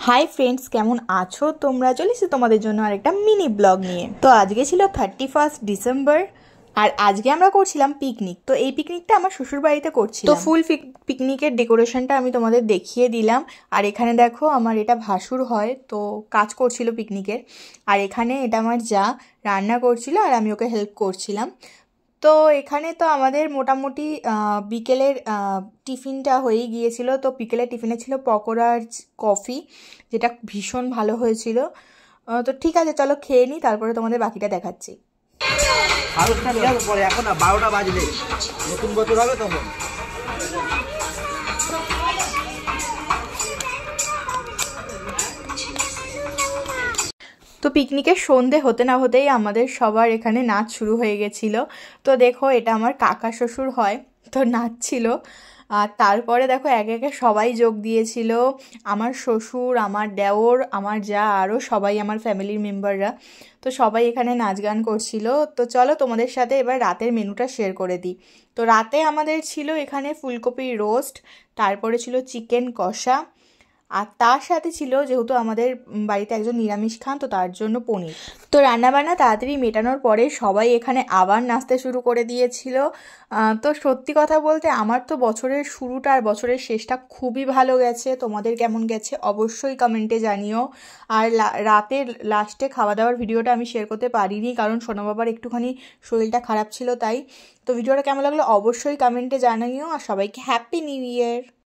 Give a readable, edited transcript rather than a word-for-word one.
Hi friends, কেমন আছো তোমরা? চলেছি তোমাদের জন্য আরেকটা মিনি ব্লগ নিয়ে। তো আজকে ছিল 31 ডিসেম্বর আর আজকে আমরা করছিলাম পিকনিক। তো এই পিকনিকটা আমার শ্বশুর বাড়িতে করছিলাম। তো ফুল পিকনিকের ডেকোরেশনটা আমি তোমাদের দেখিয়ে দিলাম। আর এখানে দেখো আমার এটা ভাসুর হয়, তো কাজ করছিল পিকনিকের। আর এখানে এটা আমার যা রান্না করছিল আর আমি ওকে হেল্প করছিলাম। তো এখানে তো আমাদের মোটামুটি বিকেলের টিফিনটা হয়েই গিয়েছিল। তো বিকেলের টিফিনে ছিল পকোড়া আর কফি, যেটা ভীষণ ভালো হয়েছিল। তো ঠিক আছে, চলো খেয়ে নিই, তারপরে তোমাদের বাকিটা দেখাচ্ছি। এখন 12টা বাজলে নতুন বছর হবে তখন। তো পিকনিকের সন্ধে হতে না হতেই আমাদের সবার এখানে নাচ শুরু হয়ে গেছিলো। তো দেখো এটা আমার কাকা শ্বশুর হয়, তো নাচছিল। আর তারপরে দেখো একে একে সবাই যোগ দিয়েছিল, আমার শ্বশুর, আমার দেওর, আমার যা, আরও সবাই আমার ফ্যামিলির মেম্বাররা। তো সবাই এখানে নাচ গান করছিল। তো চলো তোমাদের সাথে এবার রাতের মেনুটা শেয়ার করে দিই। তো রাতে আমাদের ছিল এখানে ফুলকপির রোস্ট, তারপরে ছিল চিকেন কষা, আর তার সাথে ছিল, যেহেতু আমাদের বাড়িতে একজন নিরামিষ খান, তো তার জন্য পনির। তো রান্নাবান্না তাড়াতাড়ি মেটানোর পরে সবাই এখানে আবার নাচতে শুরু করে দিয়েছিল। তো সত্যি কথা বলতে আমার তো বছরের শুরুটা আর বছরের শেষটা খুবই ভালো গেছে। তোমাদের কেমন গেছে অবশ্যই কমেন্টে জানিও। আর রাতের লাস্টে খাওয়া দাওয়ার ভিডিওটা আমি শেয়ার করতে পারিনি, কারণ সোনা বাবার একটুখানি শরীরটা খারাপ ছিল তাই। তো ভিডিওটা কেমন লাগলো অবশ্যই কমেন্টে জানিও, আর সবাইকে হ্যাপি নিউ ইয়ার।